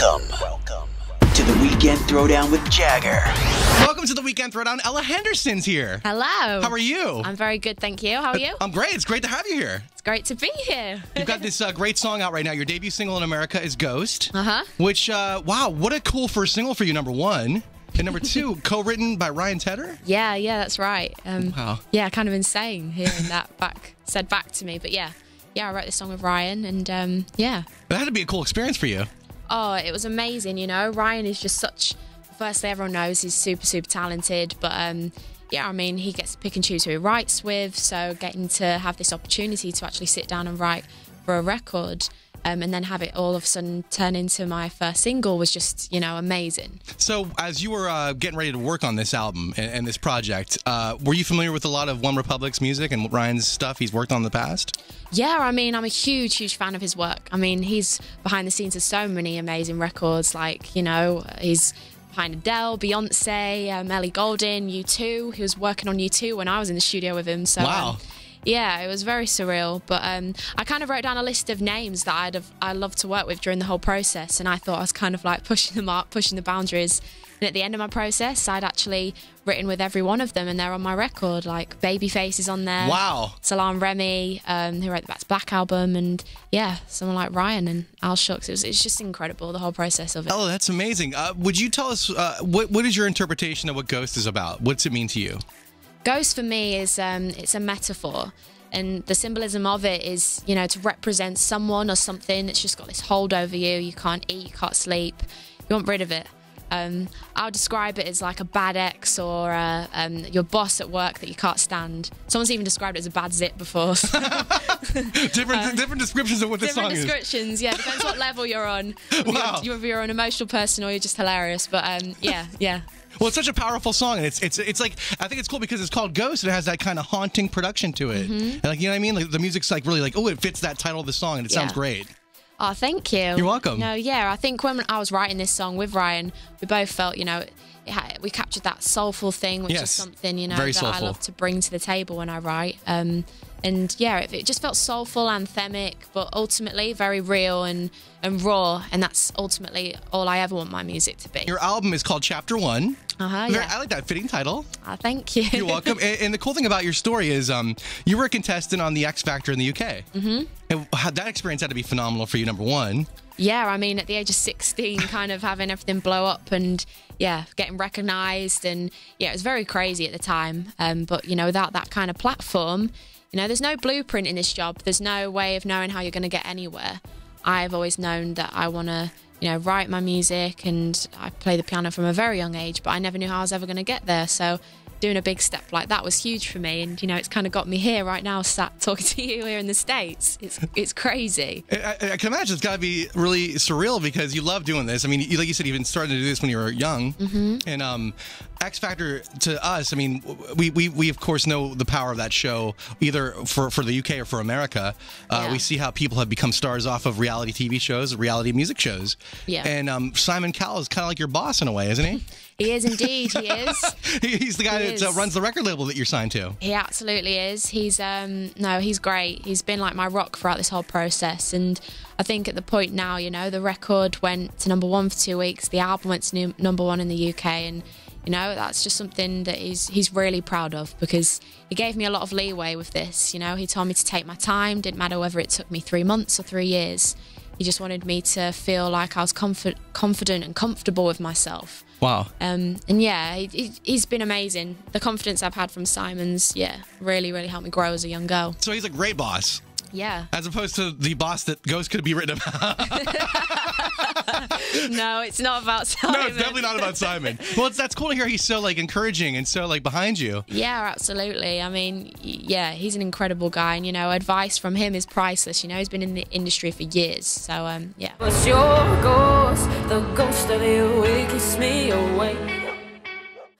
Welcome to the Weekend Throwdown with Jagger. Welcome to the Weekend Throwdown. Ella Henderson's here. Hello. How are you? I'm very good, thank you. How are you? I'm great. It's great to have you here. It's great to be here. You've got this great song out right now. Your debut single in America is Ghost. Uh-huh. Which, wow, what a cool first single for you, number one. And number two, co-written by Ryan Tedder? Yeah, that's right. Wow. Yeah, kind of insane hearing that said back to me. But yeah, I wrote this song with Ryan, and yeah. That had to be a cool experience for you. Oh, it was amazing, you know. Ryan is just such... Firstly, everyone knows he's super, super talented, but yeah, I mean, he gets to pick and choose who he writes with, so getting to have this opportunity to actually sit down and write for a record and then have it all of a sudden turn into my first single was just, you know, amazing. So as you were getting ready to work on this album and this project, were you familiar with a lot of OneRepublic's music and Ryan's stuff he's worked on in the past? Yeah, I mean, I'm a huge, huge fan of his work. I mean, he's behind the scenes of so many amazing records, like, you know, he's behind Adele, Beyonce, Ellie Goulding, U2. He was working on U2 when I was in the studio with him. So, wow. Yeah, it was very surreal. But I kind of wrote down a list of names that I'd love to work with during the whole process, and I thought I was kind of like pushing them up, pushing the boundaries. And at the end of my process, I'd actually written with every one of them, and they're on my record. Like Babyface is on there. Wow. Salaam Remi, who wrote the Back to Black album, and yeah, someone like Ryan and Al Shucks. It's just incredible, the whole process of it. Oh, that's amazing. Would you tell us what is your interpretation of what Ghost is about? What's it mean to you? Ghost for me is it's a metaphor, and the symbolism of it is, you know, to represent someone or something that's just got this hold over you. You can't eat, you can't sleep, you want rid of it. I'll describe it as like a bad ex or your boss at work that you can't stand. Someone's even described it as a bad zit before. So. different descriptions of what this song is. Different descriptions, yeah. Depends what level you're on. Wow. You're an emotional person or you're just hilarious. But yeah. Well, it's such a powerful song, and it's like, I think it's cool because it's called Ghost, and it has that kind of haunting production to it. Mm-hmm. And like, you know what I mean? Like the music's like really like, oh, it fits that title of the song, and it sounds great. Oh, thank you. You're welcome. No, yeah, I think when I was writing this song with Ryan, we both felt, you know, we captured that soulful thing, which is something, you know, very that soulful. I love to bring to the table when I write. And yeah, it just felt soulful, anthemic, but ultimately very real and raw. And that's ultimately all I ever want my music to be. Your album is called Chapter 1. Yeah. I like that fitting title. Thank you. You're welcome. And the cool thing about your story is you were a contestant on the X Factor in the UK. Mm-hmm. And that experience had to be phenomenal for you, number one. Yeah, I mean, at the age of 16, kind of having everything blow up and, yeah, getting recognised. And, yeah, it was very crazy at the time. But, you know, without that kind of platform, you know, there's no blueprint in this job. There's no way of knowing how you're going to get anywhere. I've always known that I want to, you know, write my music, and I play the piano from a very young age, but I never knew how I was ever going to get there. So doing a big step like that was huge for me, and you know, it's kind of got me here right now, sat talking to you here in the States. It's crazy. I can imagine it's got to be really surreal because you love doing this. I mean, like you said, you've been starting to do this when you were young. Mm-hmm. And X Factor to us, I mean, we of course know the power of that show, either for the UK or for America. We see how people have become stars off of reality TV shows, reality music shows. Yeah. And Simon Cowell is kind of like your boss in a way, isn't he? He is indeed. He is. He's the guy that runs the record label that you're signed to. He absolutely is. He's he's great. He's been like my rock throughout this whole process, and I think at the point now, you know, the record went to #1 for 2 weeks. The album went to #1 in the UK, and you know, that's just something that he's really proud of, because he gave me a lot of leeway with this. You know, he told me to take my time. Didn't matter whether it took me 3 months or 3 years. He just wanted me to feel like I was confident and comfortable with myself. Wow. And yeah, he's been amazing. The confidence I've had from Simon's, really, really helped me grow as a young girl. So he's a great boss. Yeah. As opposed to the boss that Ghost could be written about. No, it's not about Simon. No, it's definitely not about Simon. Well, that's cool to hear he's so like encouraging and so like behind you. Yeah, absolutely. I mean, yeah, he's an incredible guy, and you know, advice from him is priceless. You know, he's been in the industry for years, so yeah. What's your ghost? The ghost of you, it keeps me awake.